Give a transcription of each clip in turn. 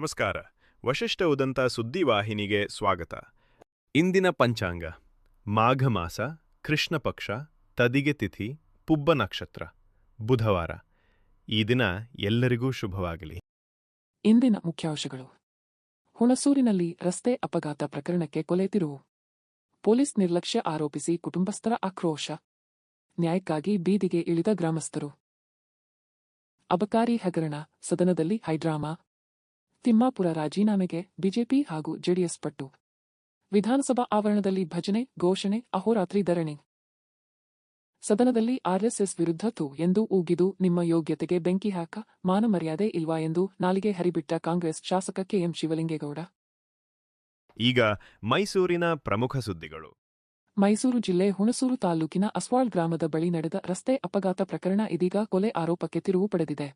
ನಮಸ್ಕಾರ. ವಶಿಷ್ಠ ಉದಂತ ಸುದ್ದಿವಾಹಿನಿಗೆ ಸ್ವಾಗತ. ಇಂದಿನ ಪಂಚಾಂಗ: ಮಾಘ ಮಾಸ, ಕೃಷ್ಣ ಪಕ್ಷ, ತದಿಗೆ ತಿಥಿ, ಪುಬ್ಬ ನಕ್ಷತ್ರ, ಬುಧವಾರ. ಈ ದಿನ ಎಲ್ಲರಿಗೂ ಶುಭವಾಗಲಿ. ಇಂದಿನ ಮುಖ್ಯಾಂಶಗಳು: ಹುಣಸೂರಿನಲ್ಲಿ ರಸ್ತೆ ಅಪಘಾತ ಪ್ರಕರಣಕ್ಕೆ ಕೊಲೆ ತಿರುವು. ಪೊಲೀಸ್ ನಿರ್ಲಕ್ಷ್ಯ ಆರೋಪಿಸಿ ಕುಟುಂಬಸ್ಥರ ಆಕ್ರೋಶ. ನ್ಯಾಯಕ್ಕಾಗಿ ಬೀದಿಗೆ ಇಳಿದ ಗ್ರಾಮಸ್ಥರು. ಅಬಕಾರಿ ಹಗರಣ, ಸದನದಲ್ಲಿ ಹೈಡ್ರಾಮಾ. ತಿಮ್ಮಾಪುರ ರಾಜೀನಾಮೆಗೆ ಬಿಜೆಪಿ ಹಾಗೂ ಜೆಡಿಎಸ್ ಪಟ್ಟು. ವಿಧಾನಸಭಾ ಆವರಣದಲ್ಲಿ ಭಜನೆ, ಘೋಷಣೆ, ಅಹೋರಾತ್ರಿ ಧರಣಿ. ಸದನದಲ್ಲಿ ಆರ್ಎಸ್ಎಸ್ ವಿರುದ್ಧ ತು ಎಂದು ಊಗಿದು ನಿಮ್ಮ ಯೋಗ್ಯತೆಗೆ ಬೆಂಕಿ ಹಾಕ, ಮಾನ ಮರ್ಯಾದೆ ಇಲ್ವಾ ಎಂದು ನಾಲಿಗೆ ಹರಿಬಿಟ್ಟ ಕಾಂಗ್ರೆಸ್ ಶಾಸಕ ಕೆಎಂ ಶಿವಲಿಂಗೇಗೌಡ. ಈಗ ಮೈಸೂರಿನ ಪ್ರಮುಖ ಸುದ್ದಿಗಳು. ಮೈಸೂರು ಜಿಲ್ಲೆ ಹುಣಸೂರು ತಾಲೂಕಿನ ಅಸ್ವಾಳ್ ಗ್ರಾಮದ ಬಳಿ ನಡೆದ ರಸ್ತೆ ಅಪಘಾತ ಪ್ರಕರಣ ಇದೀಗ ಕೊಲೆ ಆರೋಪಕ್ಕೆ ತಿರುವು ಪಡೆದಿದೆ.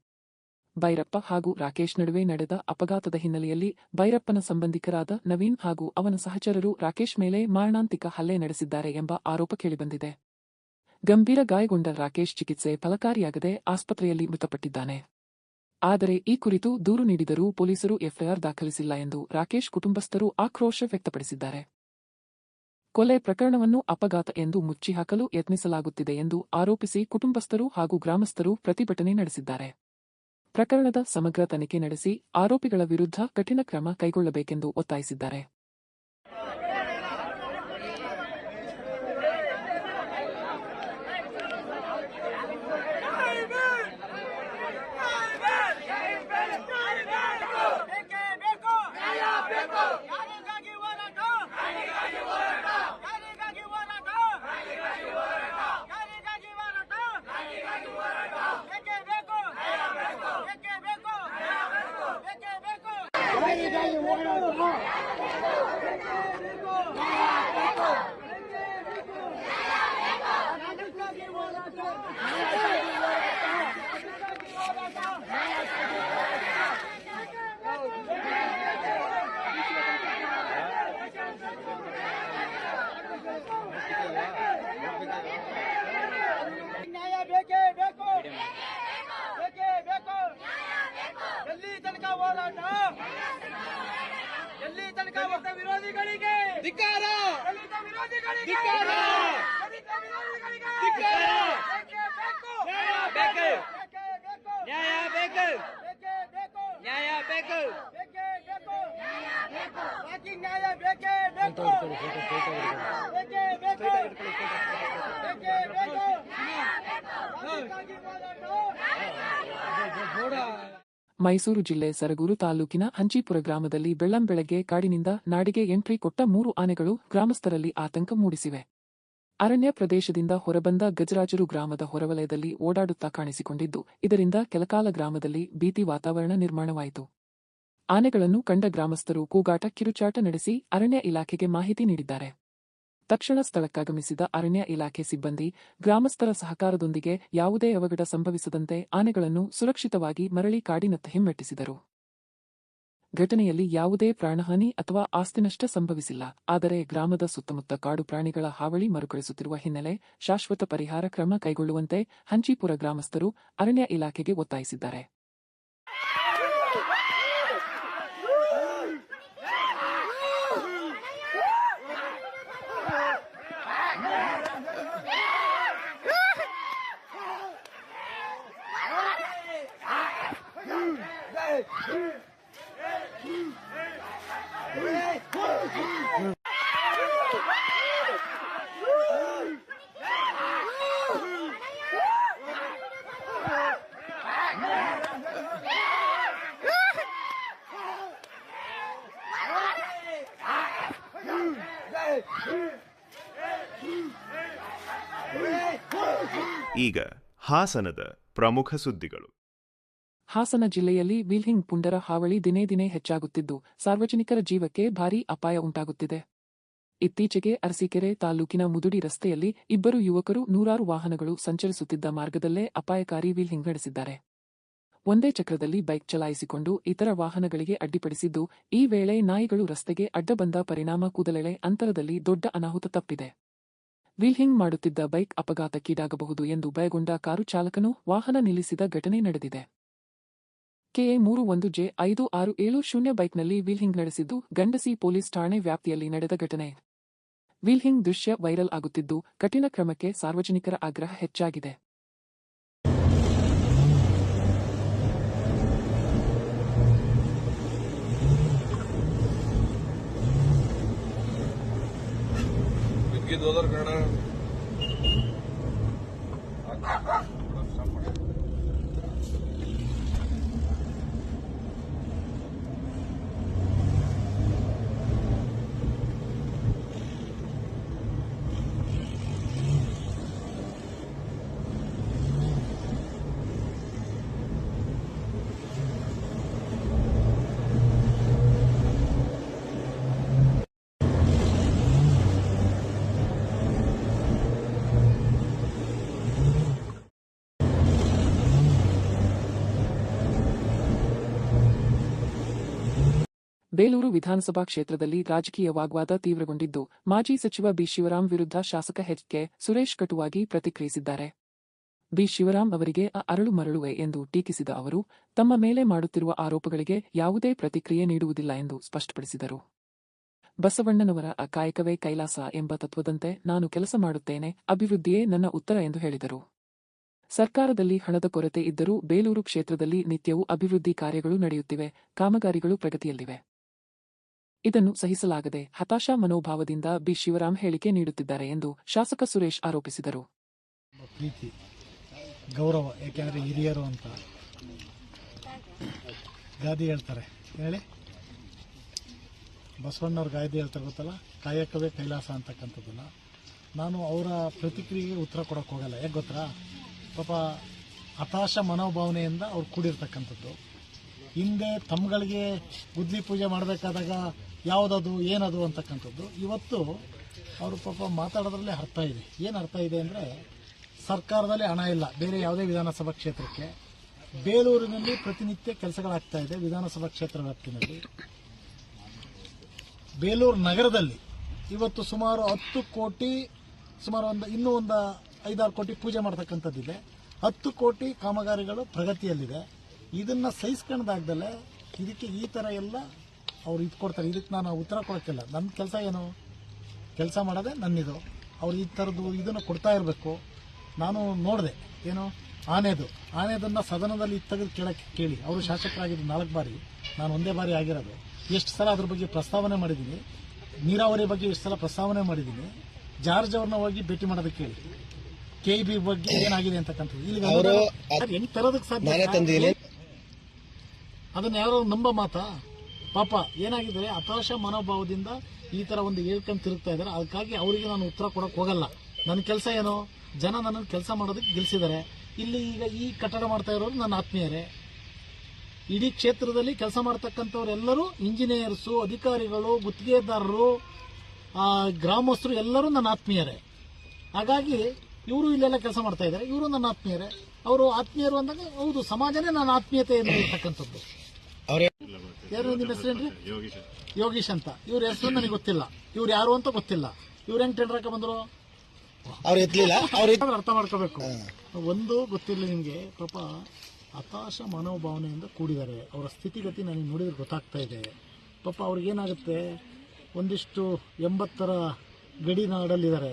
ಭೈರಪ್ಪ ಹಾಗೂ ರಾಕೇಶ್ ನಡುವೆ ನಡೆದ ಅಪಘಾತದ ಹಿನ್ನೆಲೆಯಲ್ಲಿ ಭೈರಪ್ಪನ ಸಂಬಂಧಿಕರಾದ ನವೀನ್ ಹಾಗೂ ಅವನ ಸಹಚರರು ರಾಕೇಶ್ ಮೇಲೆ ಮಾರಣಾಂತಿಕ ಹಲ್ಲೆ ನಡೆಸಿದ್ದಾರೆ ಎಂಬ ಆರೋಪ ಕೇಳಿಬಂದಿದೆ. ಗಂಭೀರ ಗಾಯಗೊಂಡ ರಾಕೇಶ್ ಚಿಕಿತ್ಸೆ ಫಲಕಾರಿಯಾಗದೆ ಆಸ್ಪತ್ರೆಯಲ್ಲಿ ಮೃತಪಟ್ಟಿದ್ದಾನೆ. ಆದರೆ ಈ ಕುರಿತು ದೂರು ನೀಡಿದರೂ ಪೊಲೀಸರು ಎಫ್ಐಆರ್ ದಾಖಲಿಸಿಲ್ಲ ಎಂದು ರಾಕೇಶ್ ಕುಟುಂಬಸ್ಥರು ಆಕ್ರೋಶ ವ್ಯಕ್ತಪಡಿಸಿದ್ದಾರೆ. ಕೊಲೆ ಪ್ರಕರಣವನ್ನು ಅಪಘಾತ ಎಂದು ಮುಚ್ಚಿಹಾಕಲು ಯತ್ನಿಸಲಾಗುತ್ತಿದೆ ಎಂದು ಆರೋಪಿಸಿ ಕುಟುಂಬಸ್ಥರು ಹಾಗೂ ಗ್ರಾಮಸ್ಥರು ಪ್ರತಿಭಟನೆ ನಡೆಸಿದ್ದಾರೆ. ಪ್ರಕರಣದ ಸಮಗ್ರ ತನಿಖೆ ನಡೆಸಿ ಆರೋಪಿಗಳ ವಿರುದ್ಧ ಕಠಿಣ ಕ್ರಮ ಕೈಗೊಳ್ಳಬೇಕೆಂದು ಒತ್ತಾಯಿಸಿದ್ದಾರೆ. ವಿರೋಧಿಗಳಿಗೆ ಧಿಕ್ಕಾರ! ಮೈಸೂರು ಜಿಲ್ಲೆ ಸರಗೂರು ತಾಲೂಕಿನ ಹಂಚೀಪುರ ಗ್ರಾಮದಲ್ಲಿ ಬೆಳ್ಳಂಬೆಳಗ್ಗೆ ಕಾಡಿನಿಂದ ನಾಡಿಗೆ ಎಂಟ್ರಿ ಕೊಟ್ಟ 3 ಆನೆಗಳು ಗ್ರಾಮಸ್ಥರಲ್ಲಿ ಆತಂಕ ಮೂಡಿಸಿವೆ. ಅರಣ್ಯ ಪ್ರದೇಶದಿಂದ ಹೊರಬಂದ ಗಜರಾಜರು ಗ್ರಾಮದ ಹೊರವಲಯದಲ್ಲಿ ಓಡಾಡುತ್ತಾ ಕಾಣಿಸಿಕೊಂಡಿದ್ದು, ಇದರಿಂದ ಕೆಲಕಾಲ ಗ್ರಾಮದಲ್ಲಿ ಭೀತಿ ವಾತಾವರಣ ನಿರ್ಮಾಣವಾಯಿತು. ಆನೆಗಳನ್ನು ಕಂಡ ಗ್ರಾಮಸ್ಥರು ಕೂಗಾಟ, ಕಿರುಚಾಟ ನಡೆಸಿ ಅರಣ್ಯ ಇಲಾಖೆಗೆ ಮಾಹಿತಿ ನೀಡಿದ್ದಾರೆ. ತಕ್ಷಣ ಸ್ಥಳಕ್ಕಾಗಮಿಸಿದ ಅರಣ್ಯ ಇಲಾಖೆ ಸಿಬ್ಬಂದಿ ಗ್ರಾಮಸ್ಥರ ಸಹಕಾರದೊಂದಿಗೆ ಯಾವುದೇ ಅವಘಡ ಸಂಭವಿಸದಂತೆ ಆನೆಗಳನ್ನು ಸುರಕ್ಷಿತವಾಗಿ ಮರಳಿ ಕಾಡಿನತ್ತ ಹಿಮ್ಮೆಟ್ಟಿಸಿದರು. ಘಟನೆಯಲ್ಲಿ ಯಾವುದೇ ಪ್ರಾಣಹಾನಿ ಅಥವಾ ಆಸ್ತಿನಷ್ಟ ಸಂಭವಿಸಿಲ್ಲ. ಆದರೆ ಗ್ರಾಮದ ಸುತ್ತಮುತ್ತ ಕಾಡು ಪ್ರಾಣಿಗಳ ಹಾವಳಿ ಮರುಕಳಿಸುತ್ತಿರುವ ಹಿನ್ನೆಲೆ ಶಾಶ್ವತ ಪರಿಹಾರ ಕ್ರಮ ಕೈಗೊಳ್ಳುವಂತೆ ಹಂಚೀಪುರ ಗ್ರಾಮಸ್ಥರು ಅರಣ್ಯ ಇಲಾಖೆಗೆ ಒತ್ತಾಯಿಸಿದ್ದಾರೆ. ಈಗ ಹಾಸನದ ಪ್ರಮುಖ ಸುದ್ದಿಗಳು. ಹಾಸನ ಜಿಲ್ಲೆಯಲ್ಲಿ ವೀಲ್ಹಿಂಗ್ ಪುಂಡರ ಹಾವಳಿ ದಿನೇ ದಿನೇ ಹೆಚ್ಚಾಗುತ್ತಿದ್ದು, ಸಾರ್ವಜನಿಕರ ಜೀವಕ್ಕೆ ಭಾರೀ ಅಪಾಯ ಉಂಟಾಗುತ್ತಿದೆ. ಇತ್ತೀಚೆಗೆ ಅರಸೀಕೆರೆ ತಾಲೂಕಿನ ಮುದುಡಿ ರಸ್ತೆಯಲ್ಲಿ 2 ಯುವಕರು ನೂರಾರು ವಾಹನಗಳು ಸಂಚರಿಸುತ್ತಿದ್ದ ಮಾರ್ಗದಲ್ಲೇ ಅಪಾಯಕಾರಿ ವೀಲ್ಹಿಂಗ್ ನಡೆಸಿದ್ದಾರೆ. ಒಂದೇ ಚಕ್ರದಲ್ಲಿ ಬೈಕ್ ಚಲಾಯಿಸಿಕೊಂಡು ಇತರ ವಾಹನಗಳಿಗೆ ಅಡ್ಡಿಪಡಿಸಿದ್ದು, ಈ ವೇಳೆ ನಾಯಿಗಳು ರಸ್ತೆಗೆ ಅಡ್ಡ ಬಂದ ಪರಿಣಾಮ ಕೂದಲೆಳೆ ಅಂತರದಲ್ಲಿ ದೊಡ್ಡ ಅನಾಹುತ ತಪ್ಪಿದೆ. ವೀಲ್ಹಿಂಗ್ ಮಾಡುತ್ತಿದ್ದ ಬೈಕ್ ಅಪಘಾತಕ್ಕೀಡಾಗಬಹುದು ಎಂದು ಭಯಗೊಂಡ ಕಾರು ಚಾಲಕನು ವಾಹನ ನಿಲ್ಲಿಸಿದ ಘಟನೆ ನಡೆದಿದೆ. ಕೆಎ 31J5670 ಬೈಕ್ನಲ್ಲಿ ವೀಲ್ಹಿಂಗ್ ನಡೆಸಿದ್ದು ಗಂಡಸಿ ಪೊಲೀಸ್ ಠಾಣೆ ವ್ಯಾಪ್ತಿಯಲ್ಲಿ ನಡೆದ ಘಟನೆ. ವೀಲ್ಹಿಂಗ್ ದೃಶ್ಯ ವೈರಲ್ ಆಗುತ್ತಿದ್ದು, ಕಠಿಣ ಕ್ರಮಕ್ಕೆ ಸಾರ್ವಜನಿಕರ ಆಗ್ರಹ ಹೆಚ್ಚಾಗಿದೆ. ಬೇಲೂರು ವಿಧಾನಸಭಾ ಕ್ಷೇತ್ರದಲ್ಲಿ ರಾಜಕೀಯ ವಾಗ್ವಾದ ತೀವ್ರಗೊಂಡಿದ್ದು, ಮಾಜಿ ಸಚಿವ ಬಿ. ಶಿವರಾಂ ವಿರುದ್ಧ ಶಾಸಕ ಎಚ್. ಕೆ. ಸುರೇಶ್ ಕಟುವಾಗಿ ಪ್ರತಿಕ್ರಿಯಿಸಿದ್ದಾರೆ. ಬಿ. ಶಿವರಾಂ ಅವರಿಗೆ ಅರಳು ಮರಳುವೆ ಎಂದು ಟೀಕಿಸಿದ ಅವರು, ತಮ್ಮ ಮೇಲೆ ಮಾಡುತ್ತಿರುವ ಆರೋಪಗಳಿಗೆ ಯಾವುದೇ ಪ್ರತಿಕ್ರಿಯೆ ನೀಡುವುದಿಲ್ಲ ಎಂದು ಸ್ಪಷ್ಟಪಡಿಸಿದರು. ಬಸವಣ್ಣನವರ ಕಾಯಕವೇ ಕೈಲಾಸ ಎಂಬ ತತ್ವದಂತೆ ನಾನು ಕೆಲಸ ಮಾಡುತ್ತೇನೆ, ಅಭಿವೃದ್ಧಿಯೇ ನನ್ನ ಉತ್ತರ ಎಂದು ಹೇಳಿದರು. ಸರ್ಕಾರದಲ್ಲಿ ಹಣದ ಕೊರತೆ ಇದ್ದರೂ ಬೇಲೂರು ಕ್ಷೇತ್ರದಲ್ಲಿ ನಿತ್ಯವೂ ಅಭಿವೃದ್ಧಿ ಕಾರ್ಯಗಳು ನಡೆಯುತ್ತಿವೆ, ಕಾಮಗಾರಿಗಳು ಪ್ರಗತಿಯಲ್ಲಿವೆ. ಇದನ್ನು ಸಹಿಸಲಾಗದೆ ಹತಾಶ ಮನೋಭಾವದಿಂದ ಬಿ. ಶಿವರಾಂ ಹೇಳಿಕೆ ನೀಡುತ್ತಿದ್ದಾರೆ ಎಂದು ಶಾಸಕ ಸುರೇಶ್ ಆರೋಪಿಸಿದರು. ಪ್ರೀತಿ ಗೌರವ, ಯಾಕೆಂದರೆ ಹಿರಿಯರು ಅಂತ ಗಾದೆ ಹೇಳ್ತಾರೆ. ಹೇಳಿ, ಬಸವಣ್ಣವ್ರ ಗಾದೆ ಹೇಳ್ತಾರೆ ಗೊತ್ತಲ್ಲ, ಕಾಯಕವೇ ಕೈಲಾಸ ಅಂತಕ್ಕಂಥದ್ದನ್ನ. ನಾನು ಅವರ ಪ್ರತಿಕ್ರಿಯೆಗೆ ಉತ್ತರ ಕೊಡೋಕೆ ಹೋಗಲ್ಲ. ಯಾಕೆ ಗೊತ್ತಾ, ಪಾಪ ಹತಾಶ ಮನೋಭಾವನೆಯಿಂದ ಅವ್ರು ಕೂಡಿರ್ತಕ್ಕಂಥದ್ದು. ಹಿಂದೆ ತಮ್ಮಗಳಿಗೆ ಗುದ್ಲಿ ಪೂಜೆ ಮಾಡಬೇಕಾದಾಗ ಯಾವುದದು ಏನದು ಅಂತಕ್ಕಂಥದ್ದು. ಇವತ್ತು ಅವರು ಪಾಪ ಮಾತಾಡೋದ್ರಲ್ಲೇ ಅರ್ಥ ಇದೆ. ಏನು ಅರ್ಥ ಇದೆ ಅಂದರೆ, ಸರ್ಕಾರದಲ್ಲಿ ಹಣ ಇಲ್ಲ ಬೇರೆ ಯಾವುದೇ ವಿಧಾನಸಭಾ ಕ್ಷೇತ್ರಕ್ಕೆ. ಬೇಲೂರಿನಲ್ಲಿ ಪ್ರತಿನಿತ್ಯ ಕೆಲಸಗಳಾಗ್ತಾ ಇದೆ ವಿಧಾನಸಭಾ ಕ್ಷೇತ್ರ ವ್ಯಾಪ್ತಿನಲ್ಲಿ. ಬೇಲೂರು ನಗರದಲ್ಲಿ ಇವತ್ತು ಸುಮಾರು 10 ಕೋಟಿ, ಸುಮಾರು ಇನ್ನೂ ಒಂದು 5-6 ಕೋಟಿ ಪೂಜೆ ಮಾಡ್ತಕ್ಕಂಥದ್ದಿದೆ. 10 ಕೋಟಿ ಕಾಮಗಾರಿಗಳು ಪ್ರಗತಿಯಲ್ಲಿದೆ. ಇದನ್ನು ಸಹಿಸ್ಕೊಂಡಾಗ್ದಲೆ ಇದಕ್ಕೆ ಈ ಥರ ಎಲ್ಲ ಅವ್ರು ಕೊಡ್ತಾರೆ. ಇದಕ್ಕೆ ನಾನು ಉತ್ತರ ಕೊಡೋಕ್ಕಿಲ್ಲ. ನನ್ನ ಕೆಲಸ ಏನು, ಕೆಲಸ ಮಾಡೋದೇ ನನ್ನಿದು. ಅವ್ರು ಈ ಥರದ್ದು ಇದನ್ನು ಕೊಡ್ತಾ ಇರಬೇಕು. ನಾನು ನೋಡಿದೆ ಏನು ಆನೆದನ್ನು ಸದನದಲ್ಲಿ ತೆಗೆದು ಕೇಳಿ. ಅವರು ಶಾಸಕರಾಗಿದ್ದು 4 ಬಾರಿ, ನಾನು ಒಂದೇ ಬಾರಿ ಆಗಿರೋದು. ಎಷ್ಟು ಸಲ ಅದ್ರ ಬಗ್ಗೆ ಪ್ರಸ್ತಾವನೆ ಮಾಡಿದ್ದೀನಿ. ನೀರಾವರಿ ಬಗ್ಗೆ ಎಷ್ಟು ಸಲ ಪ್ರಸ್ತಾವನೆ ಮಾಡಿದ್ದೀನಿ. ಜಾರ್ಜ್ ಅವ್ರನ್ನ ಹೋಗಿ ಭೇಟಿ ಮಾಡೋದಕ್ಕೆ ಕೇಳಿ, KEB ಬಗ್ಗೆ ಏನಾಗಿದೆ ಅಂತಕ್ಕಂಥದ್ದು. ಇಲ್ಲಿ ಹೆಂಗ್ ತರೋದಕ್ಕೆ ಸಾಧ್ಯ? ಅದನ್ನ ಯಾರೋ ನಂಬ ಮಾತಾ? ಪಾಪ ಏನಾಗಿದೆ, ಹತಾಶ ಮನೋಭಾವದಿಂದ ಈ ತರ ಒಂದು ಹೇಳ್ಕೊಂಡು ತಿರುಗ್ತಾ ಇದ್ದಾರೆ. ಅದಕ್ಕಾಗಿ ಅವರಿಗೆ ನಾನು ಉತ್ತರ ಕೊಡಕ್ ಹೋಗಲ್ಲ. ನನ್ನ ಕೆಲಸ ಏನು, ಜನ ನನ್ನನ್ನು ಕೆಲಸ ಮಾಡೋದಕ್ಕೆ ಗೆಲ್ಸಿದ್ದಾರೆ. ಇಲ್ಲಿ ಈಗ ಈ ಕಟ್ಟಡ ಮಾಡ್ತಾ ಇರೋರು ನನ್ನ ಆತ್ಮೀಯರೇ. ಇಡೀ ಕ್ಷೇತ್ರದಲ್ಲಿ ಕೆಲಸ ಮಾಡ್ತಕ್ಕಂಥವ್ರೆಲ್ಲರೂ ಇಂಜಿನಿಯರ್ಸು, ಅಧಿಕಾರಿಗಳು, ಗುತ್ತಿಗೆದಾರರು, ಗ್ರಾಮಸ್ಥರು ಎಲ್ಲರೂ ನನ್ನ ಆತ್ಮೀಯರೇ. ಹಾಗಾಗಿ ಇವರು ಇಲ್ಲೆಲ್ಲ ಕೆಲಸ ಮಾಡ್ತಾ ಇದ್ದಾರೆ. ಇವರು ನನ್ನ ಆತ್ಮೀಯರೇ. ಅವರು ಆತ್ಮೀಯರು ಅಂದಾಗ ಹೌದು, ಸಮಾಜನೇ ನನ್ನ ಆತ್ಮೀಯತೆ ಇರ್ತಕ್ಕಂಥದ್ದು. ಯಾರು ನಿಮ್ಮ ಹೆಸರೇನ್ರಿ? ಯೋಗೀಶ್ ಅಂತ. ಇವ್ರ ಹೆಸರು ನನಗೆ ಗೊತ್ತಿಲ್ಲ. ಇವ್ರು ಯಾರು ಅಂತ ಗೊತ್ತಿಲ್ಲ. ಇವ್ರು ಹೆಂಗ್ ಟೆಂಡರ್ ಹಾಕ ಬಂದ್ರು ಅರ್ಥ ಮಾಡ್ಕೋಬೇಕು. ಒಂದು ಗೊತ್ತಿರಲಿ ನಿಮ್ಗೆ, ಪಾಪ ಹತಾಶ ಮನೋಭಾವನೆಯಿಂದ ಕೂಡಿದ್ದಾರೆ. ಅವರ ಸ್ಥಿತಿಗತಿ ನನಗೆ ನೋಡಿದ್ರೆ ಗೊತ್ತಾಗ್ತಾ ಇದೆ. ಪಾಪ ಅವ್ರಿಗೇನಾಗುತ್ತೆ, ಒಂದಿಷ್ಟು 80ರ ಗಡಿ ನಾಡಲ್ಲಿದ್ದಾರೆ,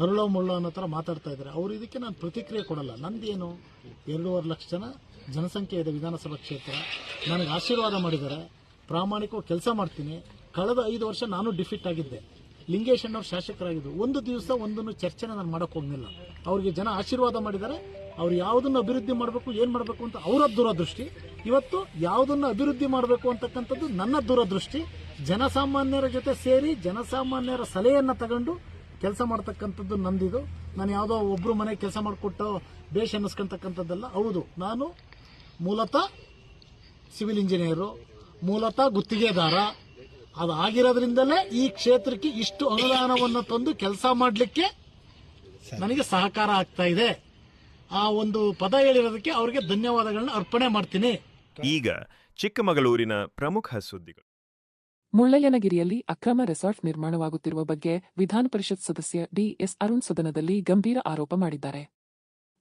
ಅರುಳೋ ಮುಳ್ಳೋ ಅನ್ನೋ ಥರ ಮಾತಾಡ್ತಾ ಇದ್ದಾರೆ. ಅವರು ಇದಕ್ಕೆ ನಾನು ಪ್ರತಿಕ್ರಿಯೆ ಕೊಡಲ್ಲ. ನಂದೇನು, 2.5 ಲಕ್ಷ ಜನಸಂಖ್ಯೆ ಇದೆ ವಿಧಾನಸಭಾ ಕ್ಷೇತ್ರ. ನನಗೆ ಆಶೀರ್ವಾದ ಮಾಡಿದ್ದಾರೆ. ಪ್ರಾಮಾಣಿಕವಾಗಿ ಕೆಲಸ ಮಾಡ್ತೀನಿ. ಕಳೆದ 5 ವರ್ಷ ನಾನು ಡಿಫೀಟ್ ಆಗಿದ್ದೆ. ಲಿಂಗೇಶ್ ಅಣ್ಣವ್ರು ಶಾಸಕರಾಗಿದ್ದು ಒಂದು ದಿವಸ ಒಂದನ್ನು ಚರ್ಚೆನ ನಾನು ಮಾಡೋಕೆ ಹೋಗಲಿಲ್ಲ. ಅವ್ರಿಗೆ ಜನ ಆಶೀರ್ವಾದ ಮಾಡಿದ್ದಾರೆ. ಅವ್ರು ಯಾವುದನ್ನು ಅಭಿವೃದ್ಧಿ ಮಾಡಬೇಕು, ಏನು ಮಾಡಬೇಕು ಅಂತ ಅವರ ದೂರದೃಷ್ಟಿ. ಇವತ್ತು ಯಾವುದನ್ನು ಅಭಿವೃದ್ಧಿ ಮಾಡಬೇಕು ಅಂತಕ್ಕಂಥದ್ದು ನನ್ನ ದೂರದೃಷ್ಟಿ. ಜನಸಾಮಾನ್ಯರ ಜೊತೆ ಸೇರಿ ಜನಸಾಮಾನ್ಯರ ಸಲಹೆಯನ್ನು ತಗೊಂಡು ಕೆಲಸ ಮಾಡ್ತಕ್ಕಂಥದ್ದು ನಂದಿದು. ನಾನು ಯಾವುದೋ ಒಬ್ರು ಮನೆ ಕೆಲಸ ಮಾಡಿಕೊಟ್ಟು ಬೇಷ್ ಅನ್ನಿಸ್ಕೊಳ್ತಕ್ಕಂಥದ್ದಲ್ಲ. ಹೌದು, ನಾನು ಮೂಲತಃ ಸಿವಿಲ್ ಇಂಜಿನಿಯರು, ಮೂಲತಃ ಗುತ್ತಿಗೆದಾರ. ಅದು ಆಗಿರೋದ್ರಿಂದಲೇ ಈ ಕ್ಷೇತ್ರಕ್ಕೆ ಇಷ್ಟು ಅನುದಾನವನ್ನು ತಂದು ಕೆಲಸ ಮಾಡಲಿಕ್ಕೆ ನನಗೆ ಸಹಕಾರ ಆಗ್ತಾ ಇದೆ. ಆ ಒಂದು ಪದ ಹೇಳಿರೋದಕ್ಕೆ ಅವರಿಗೆ ಧನ್ಯವಾದಗಳನ್ನ ಅರ್ಪಣೆ ಮಾಡ್ತೀನಿ. ಈಗ ಚಿಕ್ಕಮಗಳೂರಿನ ಪ್ರಮುಖ ಸುದ್ದಿಗಳು. ಮುಳ್ಳಯ್ಯನಗಿರಿಯಲ್ಲಿ ಅಕ್ರಮ ರೆಸಾರ್ಟ್ ನಿರ್ಮಾಣವಾಗುತ್ತಿರುವ ಬಗ್ಗೆ ವಿಧಾನ ಪರಿಷತ್ ಸದಸ್ಯ ಡಿ. ಎಸ್. ಅರುಣ್ ಸದನದಲ್ಲಿ ಗಂಭೀರ ಆರೋಪ ಮಾಡಿದ್ದಾರೆ.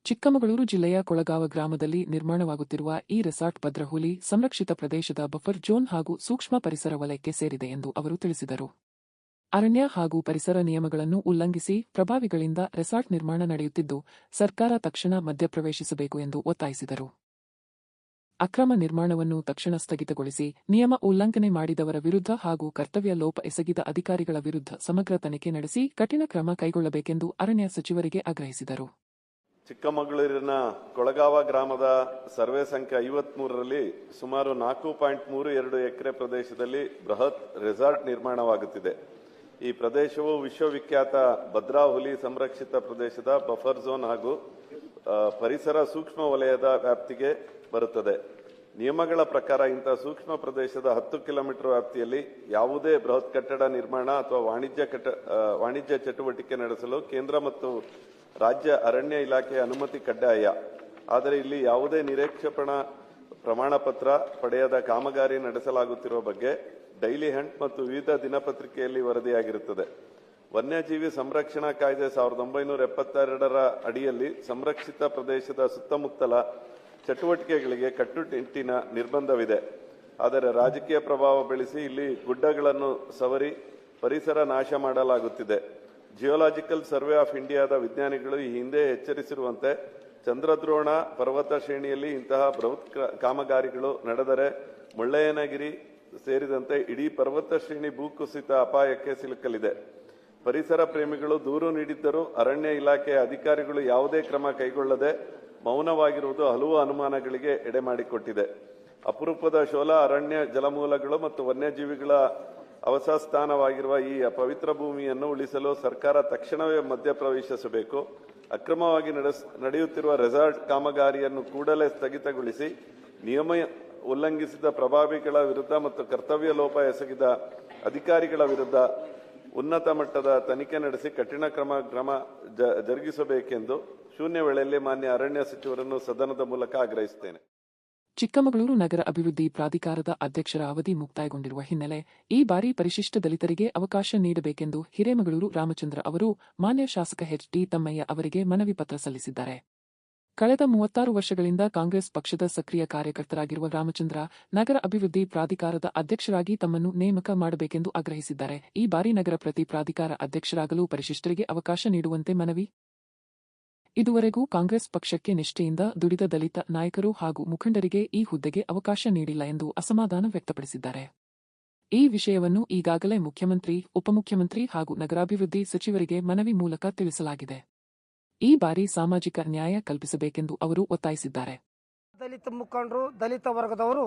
ಚಿಕ್ಕಮಗಳೂರು ಜಿಲ್ಲೆಯ ಕೊಳಗಾವ ಗ್ರಾಮದಲ್ಲಿ ನಿರ್ಮಾಣವಾಗುತ್ತಿರುವ ಈ ರೆಸಾರ್ಟ್ ಭದ್ರಹುಲಿ ಸಂರಕ್ಷಿತ ಪ್ರದೇಶದ ಬಫರ್ ಝೋನ್ ಹಾಗೂ ಸೂಕ್ಷ್ಮ ಪರಿಸರ ವಲಯಕ್ಕೆ ಸೇರಿದೆ ಎಂದು ಅವರು ತಿಳಿಸಿದರು. ಅರಣ್ಯ ಹಾಗೂ ಪರಿಸರ ನಿಯಮಗಳನ್ನು ಉಲ್ಲಂಘಿಸಿ ಪ್ರಭಾವಿಗಳಿಂದ ರೆಸಾರ್ಟ್ ನಿರ್ಮಾಣ ನಡೆಯುತ್ತಿದ್ದು, ಸರ್ಕಾರ ತಕ್ಷಣ ಮಧ್ಯಪ್ರವೇಶಿಸಬೇಕು ಎಂದು ಒತ್ತಾಯಿಸಿದರು. ಅಕ್ರಮ ನಿರ್ಮಾಣವನ್ನು ತಕ್ಷಣ ಸ್ಥಗಿತಗೊಳಿಸಿ ನಿಯಮ ಉಲ್ಲಂಘನೆ ಮಾಡಿದವರ ವಿರುದ್ಧ ಹಾಗೂ ಕರ್ತವ್ಯ ಲೋಪ ಎಸಗಿದ ಅಧಿಕಾರಿಗಳ ವಿರುದ್ಧ ಸಮಗ್ರ ತನಿಖೆ ನಡೆಸಿ ಕಠಿಣ ಕ್ರಮ ಕೈಗೊಳ್ಳಬೇಕೆಂದು ಅರಣ್ಯ ಸಚಿವರಿಗೆ ಆಗ್ರಹಿಸಿದರು. ಚಿಕ್ಕಮಗಳೂರಿನ ಕೊಳಗಾವ ಗ್ರಾಮದ ಸರ್ವೆ ಸಂಖ್ಯೆ 53ರಲ್ಲಿ ಸುಮಾರು 4.32 ಎಕರೆ ಪ್ರದೇಶದಲ್ಲಿ ಬೃಹತ್ ರೆಸಾರ್ಟ್ ನಿರ್ಮಾಣವಾಗುತ್ತಿದೆ. ಈ ಪ್ರದೇಶವು ವಿಶ್ವವಿಖ್ಯಾತ ಭದ್ರಾ ಹುಲಿ ಸಂರಕ್ಷಿತ ಪ್ರದೇಶದ ಬಫರ್ ಝೋನ್ ಹಾಗೂ ಪರಿಸರ ಸೂಕ್ಷ್ಮ ವಲಯದ ವ್ಯಾಪ್ತಿಗೆ ಬರುತ್ತದೆ. ನಿಯಮಗಳ ಪ್ರಕಾರ ಇಂತಹ ಸೂಕ್ಷ್ಮ ಪ್ರದೇಶದ 10 ಕಿಲೋಮೀಟರ್ ವ್ಯಾಪ್ತಿಯಲ್ಲಿ ಯಾವುದೇ ಬೃಹತ್ ಕಟ್ಟಡ ನಿರ್ಮಾಣ ಅಥವಾ ವಾಣಿಜ್ಯ ಚಟುವಟಿಕೆ ನಡೆಸಲು ಕೇಂದ್ರ ಮತ್ತು ರಾಜ್ಯ ಅರಣ್ಯ ಇಲಾಖೆಯ ಅನುಮತಿ ಕಡ್ಡಾಯ. ಆದರೆ ಇಲ್ಲಿ ಯಾವುದೇ ನಿರೀಕ್ಷಣಾ ಪ್ರಮಾಣ ಪತ್ರ ಪಡೆಯದ ಕಾಮಗಾರಿ ನಡೆಸಲಾಗುತ್ತಿರುವ ಬಗ್ಗೆ ಡೈಲಿ ಹಂಟ್ ಮತ್ತು ವಿವಿಧ ದಿನಪತ್ರಿಕೆಯಲ್ಲಿ ವರದಿಯಾಗಿರುತ್ತದೆ. ವನ್ಯಜೀವಿ ಸಂರಕ್ಷಣಾ ಕಾಯ್ದೆ 1972ರ ಅಡಿಯಲ್ಲಿ ಸಂರಕ್ಷಿತ ಪ್ರದೇಶದ ಸುತ್ತಮುತ್ತಲ ಚಟುವಟಿಕೆಗಳಿಗೆ ಕಟ್ಟುನಿಟ್ಟಿನ ನಿರ್ಬಂಧವಿದೆ. ಆದರೆ ರಾಜಕೀಯ ಪ್ರಭಾವ ಬೆಳೆಸಿ ಇಲ್ಲಿ ಗುಡ್ಡಗಳನ್ನು ಸವರಿ ಪರಿಸರ ನಾಶ ಮಾಡಲಾಗುತ್ತಿದೆ. ಜಿಯೋಲಾಜಿಕಲ್ ಸರ್ವೆ ಆಫ್ ಇಂಡಿಯಾದ ವಿಜ್ಞಾನಿಗಳು ಈ ಹಿಂದೆ ಎಚ್ಚರಿಸಿರುವಂತೆ ಚಂದ್ರದ್ರೋಣ ಪರ್ವತ ಶ್ರೇಣಿಯಲ್ಲಿ ಇಂತಹ ಬೃಹತ್ ಕಾಮಗಾರಿಗಳು ನಡೆದರೆ ಮುಳ್ಳಯ್ಯನಗಿರಿ ಸೇರಿದಂತೆ ಇಡೀ ಪರ್ವತ ಶ್ರೇಣಿ ಭೂಕುಸಿತ ಅಪಾಯಕ್ಕೆ ಸಿಲುಕಲಿದೆ. ಪರಿಸರ ಪ್ರೇಮಿಗಳು ದೂರು ನೀಡಿದ್ದರೂ ಅರಣ್ಯ ಇಲಾಖೆಯ ಅಧಿಕಾರಿಗಳು ಯಾವುದೇ ಕ್ರಮ ಕೈಗೊಳ್ಳದೆ ಮೌನವಾಗಿರುವುದು ಹಲವು ಅನುಮಾನಗಳಿಗೆ ಎಡೆಮಾಡಿಕೊಟ್ಟಿದೆ. ಅಪರೂಪದ ಶೋಲಾ ಅರಣ್ಯ ಜಲಮೂಲಗಳು ಮತ್ತು ವನ್ಯಜೀವಿಗಳ ಅವಸಾಸ್ಥಾನವಾಗಿರುವ ಈ ಪವಿತ್ರ ಭೂಮಿಯನ್ನು ಉಳಿಸಲು ಸರ್ಕಾರ ತಕ್ಷಣವೇ ಮಧ್ಯಪ್ರವೇಶಿಸಬೇಕು. ಅಕ್ರಮವಾಗಿ ನಡೆಯುತ್ತಿರುವ ರೆಸಾರ್ಟ್ ಕಾಮಗಾರಿಯನ್ನು ಕೂಡಲೇ ಸ್ಥಗಿತಗೊಳಿಸಿ ನಿಯಮ ಉಲ್ಲಂಘಿಸಿದ ಪ್ರಭಾವಿಗಳ ವಿರುದ್ಧ ಮತ್ತು ಕರ್ತವ್ಯ ಲೋಪ ಎಸಗಿದ ಅಧಿಕಾರಿಗಳ ವಿರುದ್ಧ ಉನ್ನತ ಮಟ್ಟದ ತನಿಖೆ ನಡೆಸಿ ಕಠಿಣ ಕ್ರಮ ಜರುಗಿಸಬೇಕೆಂದು ಶೂನ್ಯ ವೇಳೆಯಲ್ಲಿ ಮಾನ್ಯ ಅರಣ್ಯ ಸಚಿವರನ್ನು ಸದನದ ಮೂಲಕ ಆಗ್ರಹಿಸುತ್ತೇನೆ. ಚಿಕ್ಕಮಗಳೂರು ನಗರ ಅಭಿವೃದ್ಧಿ ಪ್ರಾಧಿಕಾರದ ಅಧ್ಯಕ್ಷರ ಅವಧಿ ಮುಕ್ತಾಯಗೊಂಡಿರುವ ಹಿನ್ನೆಲೆ ಈ ಬಾರಿ ಪರಿಶಿಷ್ಟ ದಲಿತರಿಗೆ ಅವಕಾಶ ನೀಡಬೇಕೆಂದು ಹಿರೇಮಗಳೂರು ರಾಮಚಂದ್ರ ಅವರು ಮಾನ್ಯ ಶಾಸಕ ಎಚ್.ಡಿ. ತಮ್ಮಯ್ಯ ಅವರಿಗೆ ಮನವಿ ಪತ್ರ ಸಲ್ಲಿಸಿದ್ದಾರೆ. ಕಳೆದ 36 ವರ್ಷಗಳಿಂದ ಕಾಂಗ್ರೆಸ್ ಪಕ್ಷದ ಸಕ್ರಿಯ ಕಾರ್ಯಕರ್ತರಾಗಿರುವ ರಾಮಚಂದ್ರ ನಗರ ಅಭಿವೃದ್ಧಿ ಪ್ರಾಧಿಕಾರದ ಅಧ್ಯಕ್ಷರಾಗಿ ತಮ್ಮನ್ನು ನೇಮಕ ಮಾಡಬೇಕೆಂದು ಆಗ್ರಹಿಸಿದ್ದಾರೆ. ಈ ಬಾರಿ ನಗರ ಪ್ರತಿ ಪ್ರಾಧಿಕಾರ ಅಧ್ಯಕ್ಷರಾಗಲು ಪರಿಶಿಷ್ಟರಿಗೆ ಅವಕಾಶ ನೀಡುವಂತೆ ಮನವಿ. ಇದುವರೆಗೂ ಕಾಂಗ್ರೆಸ್ ಪಕ್ಷಕ್ಕೆ ನಿಷ್ಠೆಯಿಂದ ದುಡಿದ ದಲಿತ ನಾಯಕರು ಹಾಗೂ ಮುಖಂಡರಿಗೆ ಈ ಹುದ್ದೆಗೆ ಅವಕಾಶ ನೀಡಿಲ್ಲ ಎಂದು ಅಸಮಾಧಾನ ವ್ಯಕ್ತಪಡಿಸಿದ್ದಾರೆ. ಈ ವಿಷಯವನ್ನು ಈಗಾಗಲೇ ಮುಖ್ಯಮಂತ್ರಿ, ಉಪಮುಖ್ಯಮಂತ್ರಿ ಹಾಗೂ ನಗರಾಭಿವೃದ್ಧಿ ಸಚಿವರಿಗೆ ಮನವಿ ಮೂಲಕ ತಿಳಿಸಲಾಗಿದೆ. ಈ ಬಾರಿ ಸಾಮಾಜಿಕ ನ್ಯಾಯ ಕಲ್ಪಿಸಬೇಕೆಂದು ಅವರು ಒತ್ತಾಯಿಸಿದ್ದಾರೆ. ದಲಿತ ಮುಖಂಡರು, ದಲಿತ ವರ್ಗದವರು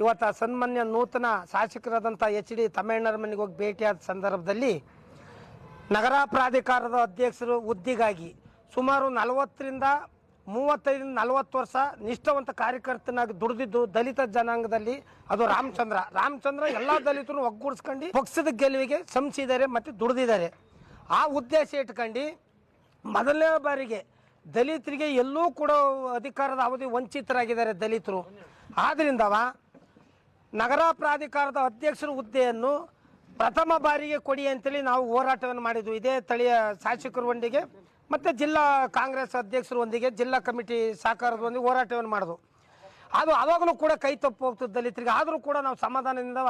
ಇವತ್ತು ಸನ್ಮಾನ್ಯ ನೂತನ ಶಾಸಕರಾದಂಥ ಎಚ್.ಡಿ. ತಮ್ಮಣ್ಣರ ಮನೆಗೆ ಹೋಗಿ ಭೇಟಿಯಾದ ಸಂದರ್ಭದಲ್ಲಿ ನಗರ ಪ್ರಾಧಿಕಾರದ ಅಧ್ಯಕ್ಷರು ಹುದ್ದೆಗಾಗಿ ಸುಮಾರು 35-40 ವರ್ಷ ನಿಷ್ಠಾವಂತ ಕಾರ್ಯಕರ್ತನಾಗಿ ದುಡಿದಿದ್ದು ದಲಿತ ಜನಾಂಗದಲ್ಲಿ ಅದು ರಾಮಚಂದ್ರ ಎಲ್ಲ ದಲಿತರು ಒಗ್ಗೂಡಿಸ್ಕೊಂಡು ಪಕ್ಷದ ಗೆಲುವಿಗೆ ಶ್ರಮಿಸಿದ್ದಾರೆ ಮತ್ತು ದುಡಿದಿದ್ದಾರೆ. ಆ ಉದ್ದೇಶ ಇಟ್ಕೊಂಡು ಮೊದಲನೇ ಬಾರಿಗೆ ದಲಿತರಿಗೆ ಎಲ್ಲೂ ಕೂಡ ಅಧಿಕಾರದ ಅವಧಿ ವಂಚಿತರಾಗಿದ್ದಾರೆ ದಲಿತರು. ಆದ್ರಿಂದ ನಗರ ಪ್ರಾಧಿಕಾರದ ಅಧ್ಯಕ್ಷರ ಹುದ್ದೆಯನ್ನು ಪ್ರಥಮ ಬಾರಿಗೆ ಕೊಡಿ ಅಂತೇಳಿ ನಾವು ಹೋರಾಟವನ್ನು ಮಾಡಿದ್ವಿ. ಇದೇ ಸ್ಥಳೀಯ ಶಾಸಕರೊಂದಿಗೆ ಮತ್ತು ಜಿಲ್ಲಾ ಕಾಂಗ್ರೆಸ್ ಅಧ್ಯಕ್ಷರೊಂದಿಗೆ ಜಿಲ್ಲಾ ಕಮಿಟಿ ಸಹಕಾರದೊಂದಿಗೆ ಹೋರಾಟವನ್ನು ಮಾಡಿದ್ವು. ಅದು ಆವಾಗಲೂ ಕೂಡ ಕೈ ತಪ್ಪು ಹೋಗ್ತದೆ ದಲಿತರಿಗೆ. ಆದರೂ ಕೂಡ ನಾವು ಸಮಾಧಾನದಿಂದ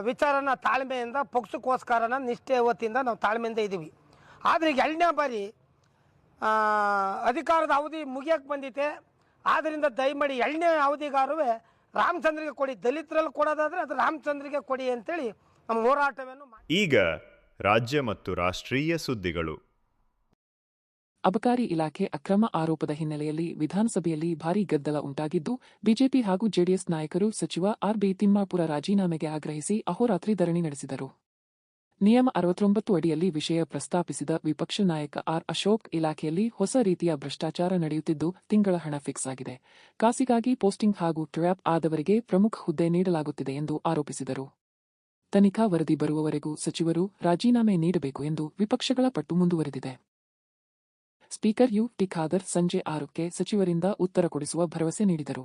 ವಿಚಾರನ ತಾಳ್ಮೆಯಿಂದ ಪಕ್ಷಕ್ಕೋಸ್ಕರನ ನಿಷ್ಠೆ ವತಿಯಿಂದ ನಾವು ತಾಳ್ಮೆಯಿಂದ ಇದ್ದೀವಿ. ಆದರೆ ಈಗ 2ನೇ ಬಾರಿ ಅಧಿಕಾರದ ಅವಧಿ ಮುಗಿಯಕ್ಕೆ ಬಂದಿದೆ. ಆದ್ದರಿಂದ ದಯಮಾಡಿ 2ನೇ ಅವಧಿಗಾರು ರಾಮಚಂದ್ರಿಗೆ ಕೊಡಿ, ದಲಿತರಲ್ಲಿ ಕೊಡೋದಾದ್ರೆ ಅದು ರಾಮಚಂದ್ರಿಗೆ ಕೊಡಿ ಅಂತೇಳಿ ನಮ್ಮ ಹೋರಾಟವನ್ನು. ಈಗ ರಾಜ್ಯ ಮತ್ತು ರಾಷ್ಟ್ರೀಯ ಸುದ್ದಿಗಳು. ಅಬಕಾರಿ ಇಲಾಖೆ ಅಕ್ರಮ ಆರೋಪದ ಹಿನ್ನೆಲೆಯಲ್ಲಿ ವಿಧಾನಸಭೆಯಲ್ಲಿ ಭಾರೀ ಗದ್ದಲ ಉಂಟಾಗಿದ್ದು, ಬಿಜೆಪಿ ಹಾಗೂ ಜೆಡಿಎಸ್ ನಾಯಕರು ಸಚಿವ ಆರ್.ಬಿ. ತಿಮ್ಮಾಪುರ ರಾಜೀನಾಮೆಗೆ ಆಗ್ರಹಿಸಿ ಅಹೋರಾತ್ರಿ ಧರಣಿ ನಡೆಸಿದರು. ನಿಯಮ 69 ಅಡಿಯಲ್ಲಿ ವಿಷಯ ಪ್ರಸ್ತಾಪಿಸಿದ ವಿಪಕ್ಷ ನಾಯಕ ಆರ್. ಅಶೋಕ್, ಇಲಾಖೆಯಲ್ಲಿ ಹೊಸ ರೀತಿಯ ಭ್ರಷ್ಟಾಚಾರ ನಡೆಯುತ್ತಿದ್ದು ತಿಂಗಳ ಹಣ ಫಿಕ್ಸ್ ಆಗಿದೆ, ಕಾಸಿಗಾಗಿ ಪೋಸ್ಟಿಂಗ್ ಹಾಗೂ ಟ್ರ್ಯಾಪ್ ಆದವರಿಗೆ ಪ್ರಮುಖ ಹುದ್ದೆ ನೀಡಲಾಗುತ್ತಿದೆ ಎಂದು ಆರೋಪಿಸಿದರು. ತನಿಖಾ ವರದಿ ಬರುವವರೆಗೂ ಸಚಿವರು ರಾಜೀನಾಮೆ ನೀಡಬೇಕು ಎಂದು ವಿಪಕ್ಷಗಳ ಪಟ್ಟು ಮುಂದುವರೆದಿದೆ. Speaker UT. ಖಾದರ್ ಸಂಜೆ 6ಕ್ಕೆ ಸಚಿವರಿಂದ ಉತ್ತರ ಕೊಡಿಸುವ ಭರವಸೆ ನೀಡಿದರು.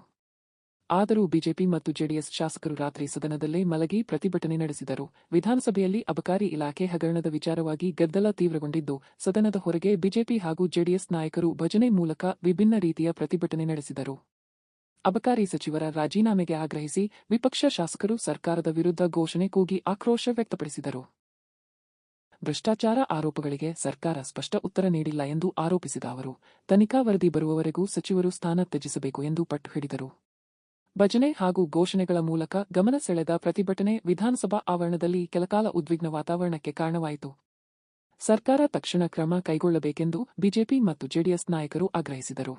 ಆದರೂ ಬಿಜೆಪಿ ಮತ್ತು ಜೆಡಿಎಸ್ ಶಾಸಕರು ರಾತ್ರಿ ಸದನದಲ್ಲೇ ಮಲಗಿ ಪ್ರತಿಭಟನೆ ನಡೆಸಿದರು. ವಿಧಾನಸಭೆಯಲ್ಲಿ ಅಬಕಾರಿ ಇಲಾಖೆ ಹಗರಣದ ವಿಚಾರವಾಗಿ ಗದ್ದಲ ತೀವ್ರಗೊಂಡಿದ್ದು, ಸದನದ ಹೊರಗೆ ಬಿಜೆಪಿ ಹಾಗೂ ಜೆಡಿಎಸ್ ನಾಯಕರು ಭಜನೆ ಮೂಲಕ ವಿಭಿನ್ನ ರೀತಿಯ ಪ್ರತಿಭಟನೆ ನಡೆಸಿದರು. ಅಬಕಾರಿ ಸಚಿವರ ರಾಜೀನಾಮೆಗೆ ಆಗ್ರಹಿಸಿ ವಿಪಕ್ಷ ಶಾಸಕರು ಸರ್ಕಾರದ ವಿರುದ್ಧ ಘೋಷಣೆ ಕೂಗಿ ಆಕ್ರೋಶ ವ್ಯಕ್ತಪಡಿಸಿದರು. ಭ್ರಷ್ಟಾಚಾರ ಆರೋಪಗಳಿಗೆ ಸರ್ಕಾರ ಸ್ಪಷ್ಟ ಉತ್ತರ ನೀಡಿಲ್ಲ ಎಂದು ಆರೋಪಿಸಿದ ಅವರು, ತನಿಖಾ ವರದಿ ಬರುವವರೆಗೂ ಸಚಿವರು ಸ್ಥಾನ ತ್ಯಜಿಸಬೇಕು ಎಂದು ಪಟ್ಟು ಹಿಡಿದರು. ಭಜನೆ ಹಾಗೂ ಘೋಷಣೆಗಳ ಮೂಲಕ ಗಮನ ಸೆಳೆದ ಪ್ರತಿಭಟನೆ ವಿಧಾನಸಭಾ ಆವರಣದಲ್ಲಿ ಕೆಲಕಾಲ ಉದ್ವಿಗ್ನ ವಾತಾವರಣಕ್ಕೆ ಕಾರಣವಾಯಿತು. ಸರ್ಕಾರ ತಕ್ಷಣ ಕ್ರಮ ಕೈಗೊಳ್ಳಬೇಕೆಂದು ಬಿಜೆಪಿ ಮತ್ತು ಜೆಡಿಎಸ್ ನಾಯಕರು ಆಗ್ರಹಿಸಿದರು.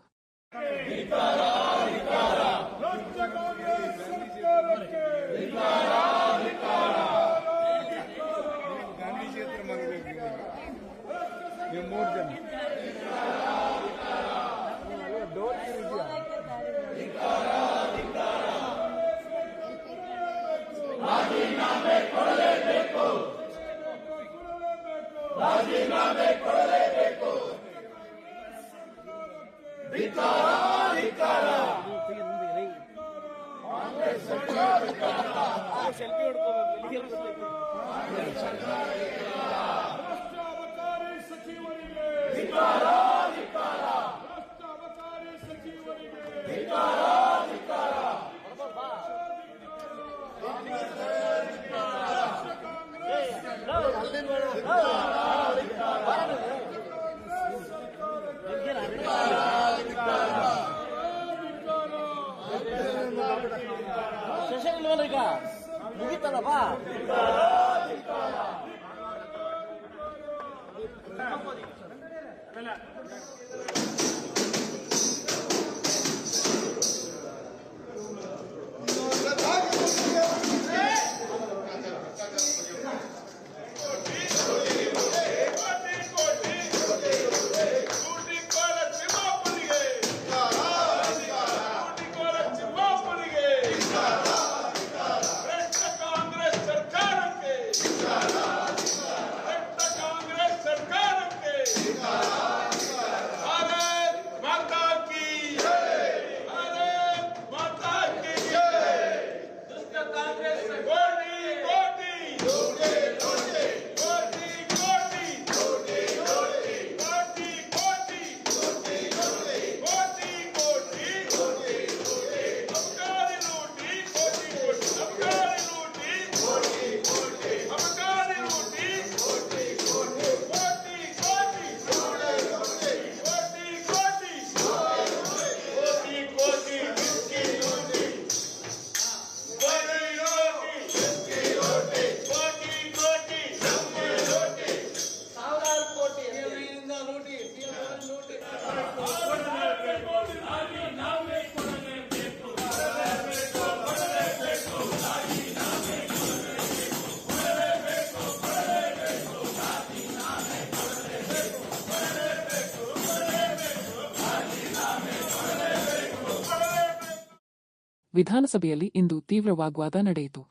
ವಿಧಾನಸಭೆಯಲ್ಲಿ ಇಂದು ತೀವ್ರ ವಾಗ್ವಾದ ನಡೆಯಿತು.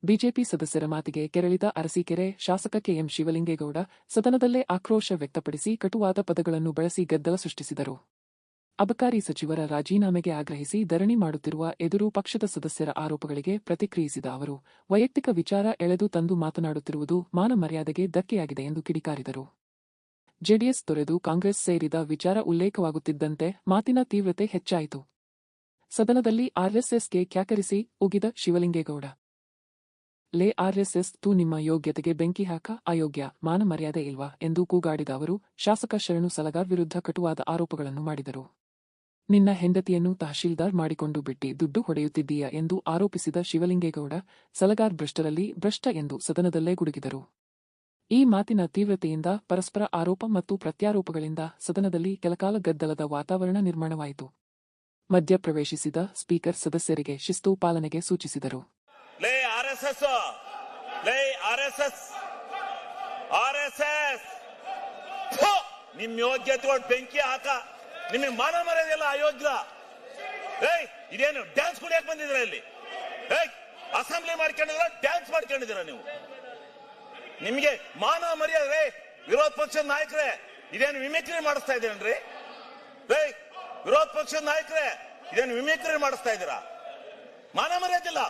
ಬಿಜೆಪಿ ಸದಸ್ಯರ ಮಾತಿಗೆ ಕೆರಳಿದ ಅರಸೀಕೆರೆ ಶಾಸಕ ಕೆಎಂ ಶಿವಲಿಂಗೇಗೌಡ ಸದನದಲ್ಲೇ ಆಕ್ರೋಶ ವ್ಯಕ್ತಪಡಿಸಿ ಕಟುವಾದ ಪದಗಳನ್ನು ಬಳಸಿ ಗದ್ದಲ ಸೃಷ್ಟಿಸಿದರು. ಅಬಕಾರಿ ಸಚಿವರ ರಾಜೀನಾಮೆಗೆ ಆಗ್ರಹಿಸಿ ಧರಣಿ ಮಾಡುತ್ತಿರುವ ಎದುರು ಪಕ್ಷದ ಸದಸ್ಯರ ಆರೋಪಗಳಿಗೆ ಪ್ರತಿಕ್ರಿಯಿಸಿದ ಅವರು, ವೈಯಕ್ತಿಕ ವಿಚಾರ ಎಳೆದು ತಂದು ಮಾತನಾಡುತ್ತಿರುವುದು ಮಾನ ಮರ್ಯಾದೆಗೆ ಧಕ್ಕೆಯಾಗಿದೆ ಎಂದು ಕಿಡಿಕಾರಿದರು. ಜೆಡಿಎಸ್ ತೊರೆದು ಕಾಂಗ್ರೆಸ್ ಸೇರಿದ ವಿಚಾರ ಉಲ್ಲೇಖವಾಗುತ್ತಿದ್ದಂತೆ ಮಾತಿನ ತೀವ್ರತೆ ಹೆಚ್ಚಾಯಿತು. ಸದನದಲ್ಲಿ ಆರ್ಎಸ್ಎಸ್ಗೆ ಕ್ಯಾಕರಿಸಿ ಉಗಿದ ಶಿವಲಿಂಗೇಗೌಡ, ಲೇ ಆರ್ಎಸ್ಎಸ್ ತೂ ನಿಮ್ಮ ಯೋಗ್ಯತೆಗೆ ಬೆಂಕಿ ಹಾಕ, ಅಯೋಗ್ಯ, ಮಾನ ಮರ್ಯಾದೆ ಇಲ್ವಾ ಎಂದು ಕೂಗಾಡಿದ ಅವರು ಶಾಸಕ ಶರಣು ಸಲಗಾರ್ ವಿರುದ್ಧ ಕಟುವಾದ ಆರೋಪಗಳನ್ನು ಮಾಡಿದರು. ನಿನ್ನ ಹೆಂಡತಿಯನ್ನು ತಹಶೀಲ್ದಾರ್ ಮಾಡಿಕೊಂಡು ಬಿಟ್ಟಿ ದುಡ್ಡು ಹೊಡೆಯುತ್ತಿದ್ದೀಯ ಎಂದು ಆರೋಪಿಸಿದ ಶಿವಲಿಂಗೇಗೌಡ, ಸಲಗಾರ್ ಭ್ರಷ್ಟರಲ್ಲಿ ಭ್ರಷ್ಟ ಎಂದು ಸದನದಲ್ಲೇ ಗುಡುಗಿದರು. ಈ ಮಾತಿನ ತೀವ್ರತೆಯಿಂದ ಪರಸ್ಪರ ಆರೋಪ ಮತ್ತು ಪ್ರತ್ಯಾರೋಪಗಳಿಂದ ಸದನದಲ್ಲಿ ಕೆಲಕಾಲ ಗದ್ದಲದ ವಾತಾವರಣ ನಿರ್ಮಾಣವಾಯಿತು. ಮಧ್ಯಪ್ರವೇಶಿಸಿದ ಸ್ಪೀಕರ್ ಸದಸ್ಯರಿಗೆ ಶಿಸ್ತು ಪಾಲನೆಗೆ ಸೂಚಿಸಿದರು. ನಿಮ್ ಯೋಗ್ಯತೆ ಬೆಂಕಿ ಹಾಕ, ನಿಮಗೆ ಮಾನ ಮರ್ಯಾದೆಲ್ಲ ಅಯೋಗ್ಯ. ಇದೇನು ಡ್ಯಾನ್ಸ್ ಕುಡಿಯಕ್ ಬಂದಿದ್ರ ಇಲ್ಲಿ? ಅಸೆಂಬ್ಲಿ ಮಾಡ್ಕೊಂಡಿದ್ರ, ಡ್ಯಾನ್ಸ್ ಮಾಡ್ಕೊಂಡಿದ್ದೀರ ನೀವು? ನಿಮ್ಗೆ ಮಾನ ಮರ್ಯಾದೆ ವಿರೋಧ ಪಕ್ಷದ ನಾಯಕರೇ ಇದೇನು ಮಿಮಿಕ್ರಿ ಮಾಡಿಸ್ತಾ ಇದ್ದೀರೇನ್ರಿ? ವಿರೋಧ ಪಕ್ಷದ ನಾಯಕರೇ ಇದೇನು ಮಿಮಿಕ್ರಿ ಮಾಡಿಸ್ತಾ ಇದ್ದೀರಾ? ಮಾನ ಮರ್ಯಾದಿಲ್ಲ.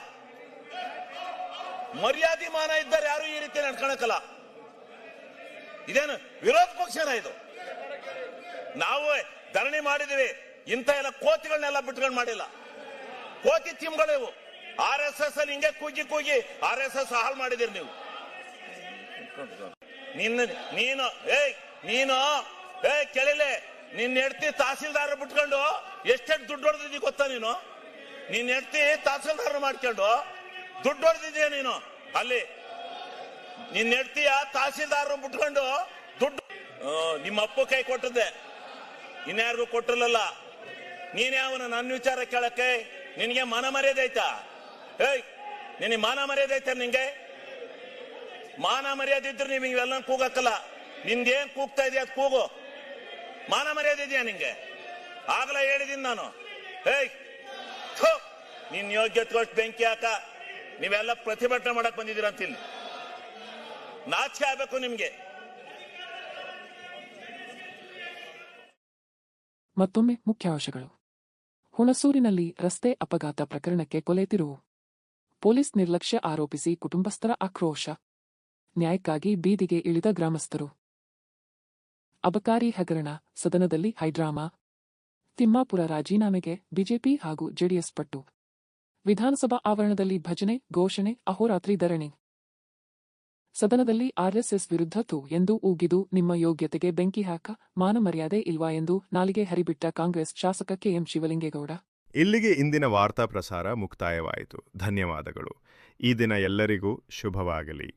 ಮರ್ಯಾದೆ ಮಾನ ಇದ್ದಾರೆ ಯಾರು ಈ ರೀತಿ ನಡ್ಕೊಳಕಲ್ಲ. ಇದೇನು ವಿರೋಧ ಪಕ್ಷನ ಇದು? ನಾವು ಧರಣಿ ಮಾಡಿದೀವಿ, ಇಂಥ ಎಲ್ಲ ಕೋತಿಗಳನ್ನೆಲ್ಲ ಬಿಟ್ಕೊಂಡು ಮಾಡಿಲ್ಲ. ಕೋತಿ ತಿಮ್ಗಳಿವು. RSS ಅಲ್ಲಿ ಹಿಂಗೆ ಕೂಗಿ ಕೂಗಿ RSS ಹಾಳು ಮಾಡಿದಿರಿ ನೀವು. ನೀನು ಕೇಳಿಲೆ, ನಿನ್ನ ಹೆಂಡತಿ ತಹಸೀಲ್ದಾರ್ ಬಿಟ್ಕೊಂಡು ಎಷ್ಟೆಷ್ಟು ದುಡ್ಡು ಹೊಡೆದಿದ್ದೀ ಗೊತ್ತಾ ನೀನು? ನಿನ್ನ ಹೆಂಡತಿ ತಹಸೀಲ್ದಾರ್ ಮಾಡ್ಕೊಂಡು ದುಡ್ಡು ಹೊಡೆದಿದ್ದೀಯ ನೀನು. ಅಲ್ಲಿ ನಿನ್ನ ಹೆಂಡತಿಯ ತಹಸೀಲ್ದಾರ್ ಬಿಟ್ಕೊಂಡು ದುಡ್ಡು ನಿಮ್ಮ ಅಪ್ಪ ಕೈ ಕೊಟ್ಟದ್ದೆ, ಇನ್ಯಾರಿಗೂ ಕೊಟ್ಟಿರಲಿಲ್ಲ. ನೀನೇ ಅವನ ನನ್ನ ವಿಚಾರ ಕೇಳಕ್ಕೆ ನಿನಗೆ ಮಾನ ಮರ್ಯಾದೆ ಐತಾ? ನಿನಗೆ ಮಾನ ಮರ್ಯಾದೆ ಐತ? ನಿಂಗೆ ಮಾನ ಮರ್ಯಾದೆ ಇದ್ರೆ ನೀವು ಇವೆಲ್ಲ ಕೂಗಕ್ಕಲ್ಲ. ನಿನ್ಗೇನ್ ಕೂಗ್ತಾ ಇದೆಯಾ ಅದು ಕೂಗು. ಮಾನ ಮರ್ಯಾದೆ ಇದೆಯಾ ನಿಂಗೆ? ಆಗ್ಲೇ ಹೇಳಿದೀನಿ ನಾನು. ನಿನ್ ಯೋಗ್ಯತೆಗೋಷ್ಟು ಬೆಂಕಿ ಹಾಕ. ನೀವೆಲ್ಲ ಪ್ರತಿಭಟನೆ ಮಾಡಕ್ ಬಂದಿದ್ದೀರ ಅಂತಿಲ್ಲ. ನಾಚಿಕೆ ಆಗ್ಬೇಕು ನಿಮ್ಗೆ. ಮತ್ತೊಮ್ಮೆ ಮುಖ್ಯಾಂಶಗಳು. ಹುಣಸೂರಿನಲ್ಲಿ ರಸ್ತೆ ಅಪಘಾತ ಪ್ರಕರಣಕ್ಕೆ ಕೊಲೆ ತಿರುವು. ಪೊಲೀಸ್ ನಿರ್ಲಕ್ಷ್ಯ ಆರೋಪಿಸಿ ಕುಟುಂಬಸ್ಥರ ಆಕ್ರೋಶ. ನ್ಯಾಯಕ್ಕಾಗಿ ಬೀದಿಗೆ ಇಳಿದ ಗ್ರಾಮಸ್ಥರು. ಅಬಕಾರಿ ಹಗರಣ, ಸದನದಲ್ಲಿ ಹೈಡ್ರಾಮಾ. ತಿಮ್ಮಾಪುರ ರಾಜೀನಾಮೆಗೆ ಬಿಜೆಪಿ ಹಾಗೂ ಜೆಡಿಎಸ್ ಪಟ್ಟು. ವಿಧಾನಸಭಾ ಆವರಣದಲ್ಲಿ ಭಜನೆ, ಘೋಷಣೆ, ಅಹೋರಾತ್ರಿ ಧರಣಿ. ಸದನದಲ್ಲಿ RSS ವಿರುದ್ಧ ತು ಎಂದು ಊಗಿದು ನಿಮ್ಮ ಯೋಗ್ಯತೆಗೆ ಬೆಂಕಿ ಹಾಕ, ಮಾನ ಮರ್ಯಾದೆ ಇಲ್ವಾ ಎಂದು ನಾಲಿಗೆ ಹರಿಬಿಟ್ಟ ಕಾಂಗ್ರೆಸ್ ಶಾಸಕ KM ಶಿವಲಿಂಗೇಗೌಡ. ಇಲ್ಲಿಗೆ ಇಂದಿನ ವಾರ್ತಾ ಪ್ರಸಾರ ಮುಕ್ತಾಯವಾಯಿತು. ಧನ್ಯವಾದಗಳು. ಈ ದಿನ ಎಲ್ಲರಿಗೂ ಶುಭವಾಗಲಿ.